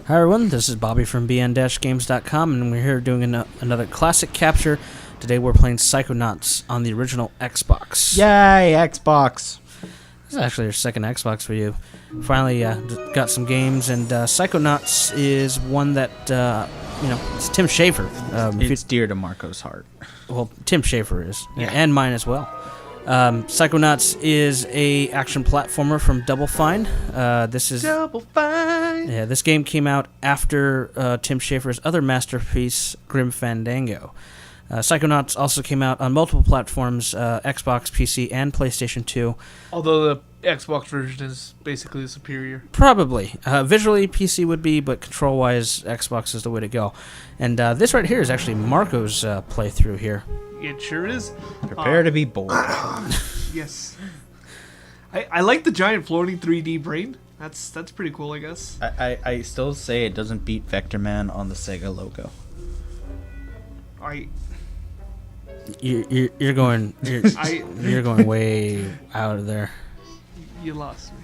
Hi everyone, this is Bobby from bn-games.com, and we're here doing another classic capture. Today we're playing Psychonauts on the original Xbox. Yay, Xbox! This is actually our second Xbox for you. Finally got some games, and Psychonauts is one that, it's Tim Schafer. It's dear to Marco's heart. Well, Tim Schafer is, yeah. And mine as well. Psychonauts is a action platformer from Double Fine. This is Double Fine. Yeah, this game came out after Tim Schafer's other masterpiece, Grim Fandango. Psychonauts also came out on multiple platforms, Xbox, PC, and PlayStation 2. Although the Xbox version is basically superior. Probably. Visually, PC would be, but control-wise, Xbox is the way to go. And this right here is actually Marco's playthrough here. It sure is. Prepare to be bored. Yes. I like the giant floating 3D brain. That's pretty cool, I guess. I still say it doesn't beat Vector Man on the Sega logo. You're going way out of there. You lost me.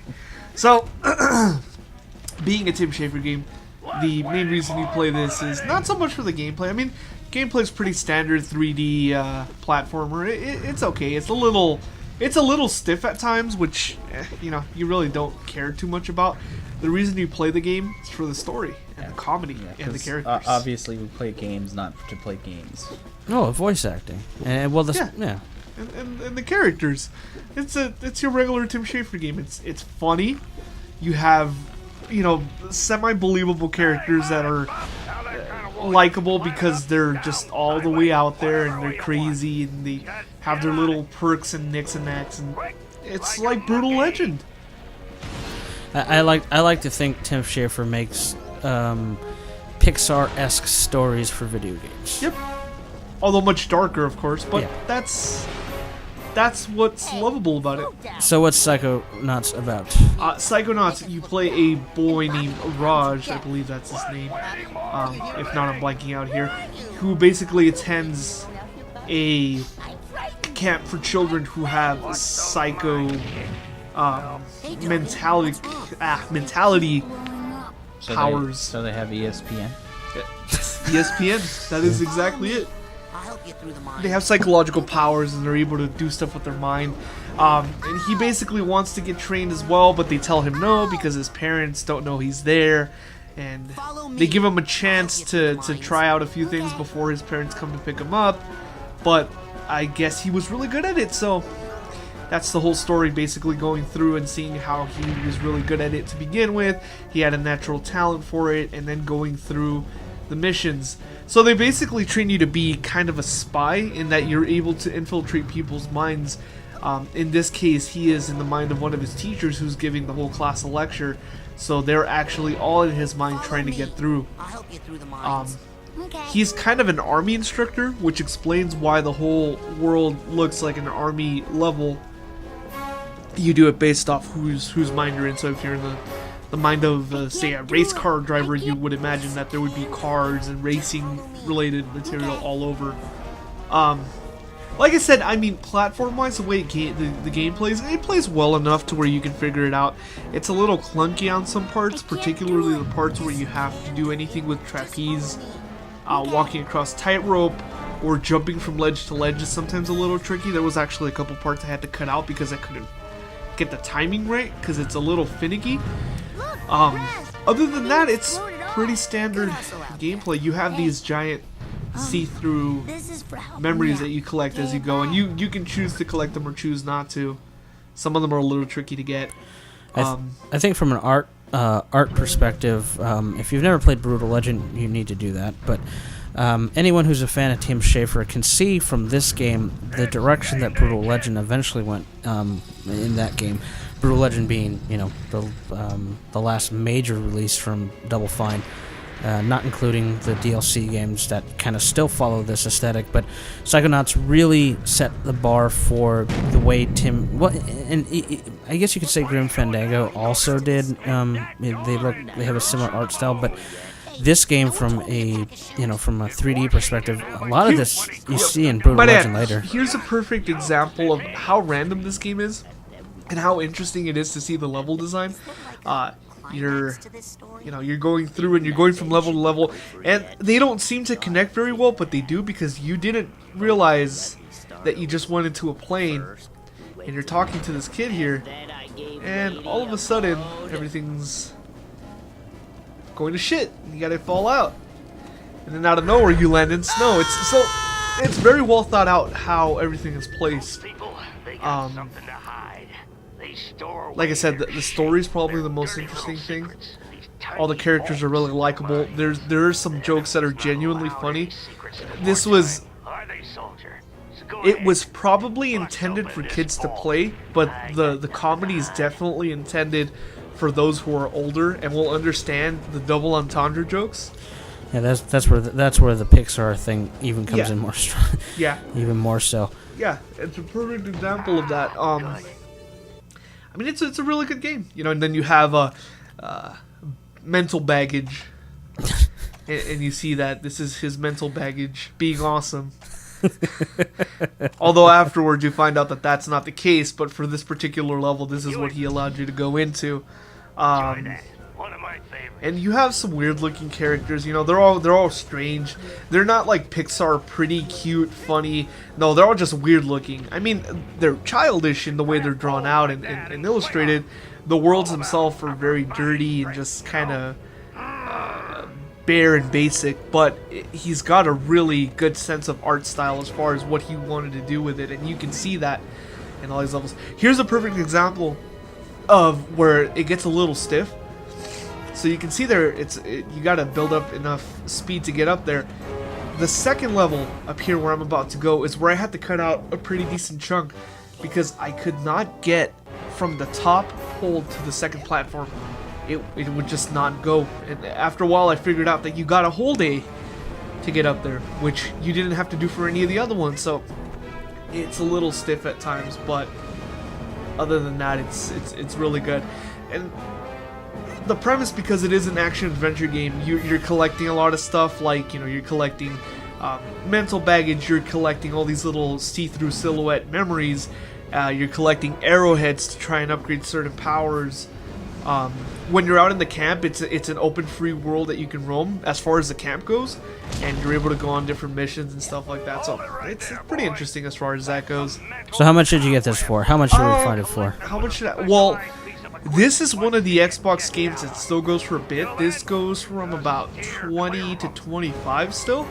So, being a Tim Schafer game, the main reason you play this is not so much for the gameplay. I mean, gameplay's pretty standard 3D platformer. It's okay. It's a little stiff at times, which you really don't care too much about. The reason you play the game is for the story and the comedy and the characters. Obviously, we play games not to play games. Oh, voice acting. And yeah. And the characters. It's your regular Tim Schafer game. It's funny. You have semi-believable characters that are likable because they're just all the way out there and they're crazy and they have their little perks and nicks and knacks, and it's like Brutal Legend. I like to think Tim Schafer makes Pixar-esque stories for video games. Yep. Although much darker, of course, but yeah. That's what's lovable about it. So what's Psychonauts about? Psychonauts, you play a boy named Raj, I believe that's his name, if not I'm blanking out here, who basically attends a camp for children who have psycho mentality powers. So they have ESPN? ESPN, that is exactly it. They have psychological powers and they're able to do stuff with their mind. And he basically wants to get trained as well, but they tell him no because his parents don't know he's there. And they give him a chance to try out a few things before his parents come to pick him up. But I guess he was really good at it, so that's the whole story, basically going through and seeing how he was really good at it to begin with. He had a natural talent for it, and then going through the missions. So they basically train you to be kind of a spy in that you're able to infiltrate people's minds. In this case, he is in the mind of one of his teachers who's giving the whole class a lecture. So they're actually all in his mind trying to get through. He's kind of an army instructor, which explains why the whole world looks like an army level. You do it based off whose mind you're in. So if you're in the mind of, say, a race car driver, you would imagine that there would be cars and racing-related material all over. Like I said, I mean, platform-wise, the way the game plays, it plays well enough to where you can figure it out. It's a little clunky on some parts, particularly the parts where you have to do anything with trapeze, walking across tightrope, or jumping from ledge to ledge is sometimes a little tricky. There was actually a couple parts I had to cut out because I couldn't get the timing right, because it's a little finicky. Other than that, it's pretty standard gameplay. You have these giant see-through memories that you collect as you go, and you can choose to collect them or choose not to. Some of them are a little tricky to get. I think from an art perspective, if you've never played Brutal Legend, you need to do that. But anyone who's a fan of Tim Schafer can see from this game the direction that Brutal Legend eventually went in that game. Brutal Legend being, the last major release from Double Fine, not including the DLC games that kind of still follow this aesthetic. But Psychonauts really set the bar for the way I guess you could say Grim Fandango also did. They have a similar art style, but this game from a 3D perspective, a lot of this you see in Brutal Legend later. Here's a perfect example of how random this game is and how interesting it is to see the level design. You're going through and you're going from level to level, and they don't seem to connect very well, but they do, because you didn't realize that you just went into a plane and you're talking to this kid here, and all of a sudden everything's going to shit and you gotta fall out, and then out of nowhere you land in snow. It's very well thought out how everything is placed. Like I said, the story is probably the most interesting thing. All the characters are really likable. There are some jokes that are genuinely funny. It was probably intended for kids to play, but the comedy is definitely intended for those who are older and will understand the double entendre jokes. Yeah, that's where the Pixar thing even comes in more strong. Yeah, even more so. Yeah, it's a perfect example of that. I mean, it's a really good game, and then you have mental baggage, and you see that this is his mental baggage being awesome. Although afterwards you find out that that's not the case, but for this particular level, this is what he allowed you to go into. And you have some weird-looking characters. They're all strange. They're not like Pixar, pretty, cute, funny. No, they're all just weird-looking. I mean, they're childish in the way they're drawn out and illustrated. The worlds themselves are very dirty and just kind of bare and basic. But he's got a really good sense of art style as far as what he wanted to do with it, and you can see that in all these levels. Here's a perfect example of where it gets a little stiff. So you can see there, you gotta build up enough speed to get up there. The second level up here where I'm about to go is where I had to cut out a pretty decent chunk because I could not get from the top pole to the second platform. It would just not go. And after a while I figured out that you gotta hold A to get up there, which you didn't have to do for any of the other ones. So it's a little stiff at times, but other than that, it's really good. And the premise, because it is an action-adventure game, you're collecting a lot of stuff, like, you're collecting mental baggage, you're collecting all these little see-through silhouette memories, you're collecting arrowheads to try and upgrade certain powers. When you're out in the camp, it's an open free world that you can roam as far as the camp goes, and you're able to go on different missions and stuff like that, so it's pretty interesting as far as that goes. So how much did you get this for? How much did we find it for? How much did I... Well, this is one of the Xbox games that still goes for a bit. This goes from about 20 to 25 still.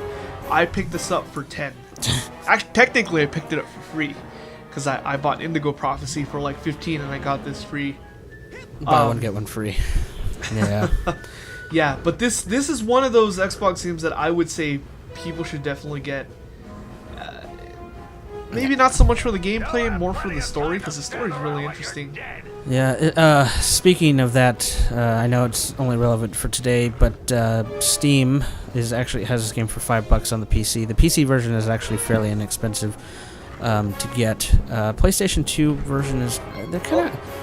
I picked this up for 10. Actually, technically I picked it up for free, because I bought Indigo Prophecy for like 15 and I got this free. Buy one, get one free. Yeah. Yeah, but this is one of those Xbox games that I would say people should definitely get. Maybe not so much for the gameplay, more for the story, because the story is really interesting. Yeah. Speaking of that, I know it's only relevant for today, but Steam has this game for $5 on the PC. The PC version is actually fairly inexpensive to get. PlayStation 2 version is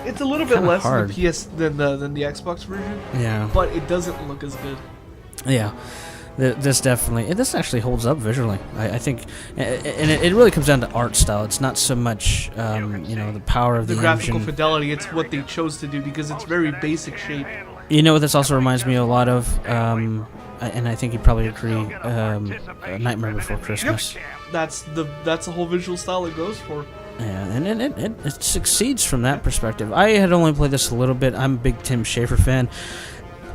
it's a little bit less hard. than the Xbox version. Yeah. But it doesn't look as good. Yeah. This actually holds up visually. I think, and it really comes down to art style. It's not so much the power of the graphical engine. fidelity. It's what they chose to do, because it's very basic shape. You know what this also reminds me a lot of, and I think you'd probably agree, Nightmare Before Christmas. Yep. That's the whole visual style it goes for. Yeah, and it succeeds from that perspective. I had only played this a little bit. I'm a big Tim Schafer fan.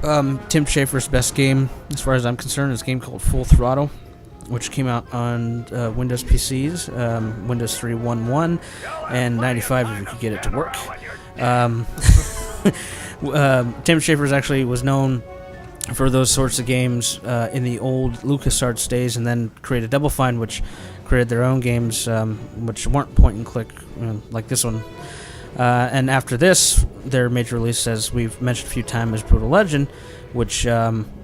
Tim Schafer's best game, as far as I'm concerned, is a game called Full Throttle, which came out on Windows PCs, Windows 3.1.1, and 95 if you could get it to work. Tim Schafer actually was known for those sorts of games in the old LucasArts days, and then created Double Fine, which created their own games, which weren't point-and-click like this one. And after this, their major release, as we've mentioned a few times, is Brutal Legend, which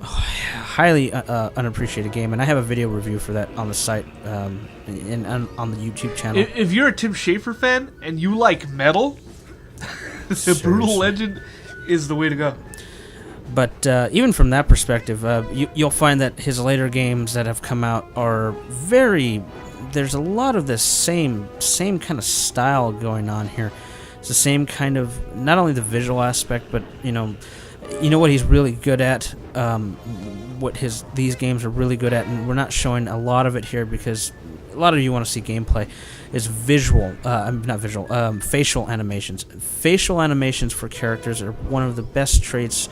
highly unappreciated game, and I have a video review for that on the site on the YouTube channel. If you're a Tim Schafer fan and you like metal, the Brutal Legend is the way to go. But even from that perspective, you'll find that his later games that have come out are very. There's a lot of the same kind of style going on here. It's the same kind of, not only the visual aspect, but you know what he's really good at. What these games are really good at, and we're not showing a lot of it here because a lot of you want to see gameplay. Is facial animations. Facial animations for characters are one of the best traits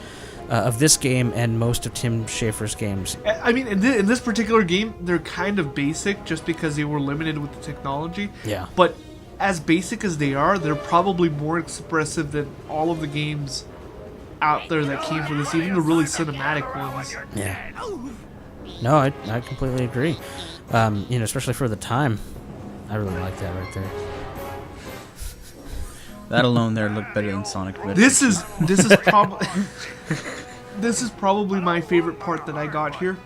of this game and most of Tim Schafer's games. I mean, in this particular game, they're kind of basic just because they were limited with the technology. Yeah. But as basic as they are, they're probably more expressive than all of the games out there that came for this, even the really cinematic ones. Yeah. No, I completely agree. Especially for the time. I really like that right there. That alone there looked better than Sonic Adventure. This is probably this is probably my favorite part that I got here.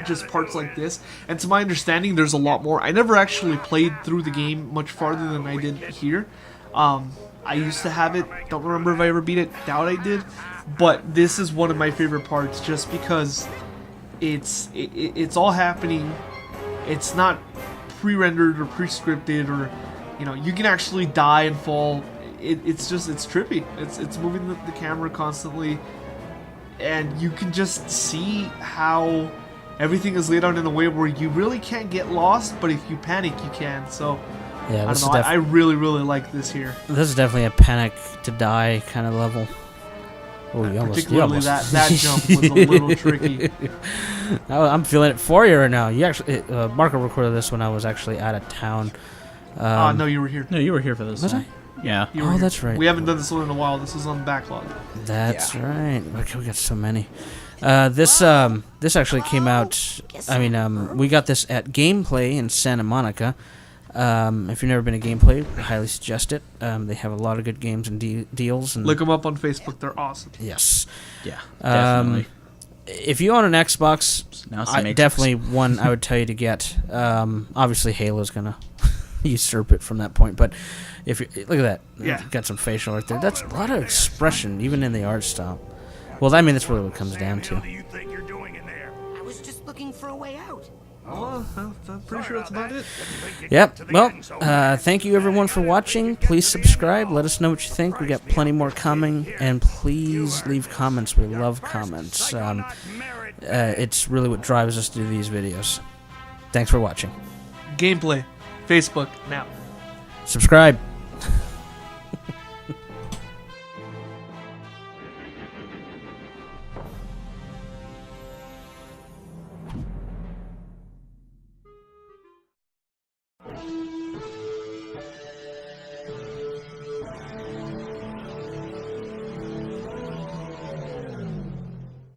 Just parts like this. And to my understanding, there's a lot more. I never actually played through the game much farther than I did here. I used to have it. Don't remember if I ever beat it. Doubt I did. But this is one of my favorite parts, just because it's all happening. It's not pre-rendered or pre-scripted, or you can actually die and fall. It's trippy. It's moving the camera constantly, and you can just see how everything is laid out in a way where you really can't get lost, but if you panic, you can. So Yeah, I don't know. I really like this here. This is definitely a panic to die kind of level. Oh, Particularly that jump was a little tricky. I'm feeling it for you right now. You actually, Marco recorded this when I was actually out of town. No, you were here. No, you were here for this. Was one. Yeah. You were here. That's right. We haven't done this one in a while. This is on the backlog. That's right. Okay, we got so many. This actually came out. I mean, we got this at Gameplay in Santa Monica. If you've never been to Gameplay, I highly suggest it. They have a lot of good games and deals. And look them up on Facebook. They're awesome. Yes. Yeah. Definitely. If you own an Xbox, definitely one I would tell you to get. Obviously, Halo's gonna usurp it from that point. But if you look at that, yeah, got some facial right there. That's a lot of expression, even in the art style. Well, I mean, that's really what it comes down to. I was just looking for a way out. Oh, I'm pretty sure that's about it. Yep. Well, thank you everyone for watching. Please subscribe. Let us know what you think. We got plenty more coming, and please leave comments. We love comments. It's really what drives us to do these videos. Thanks for watching. Gameplay, Facebook now. Subscribe.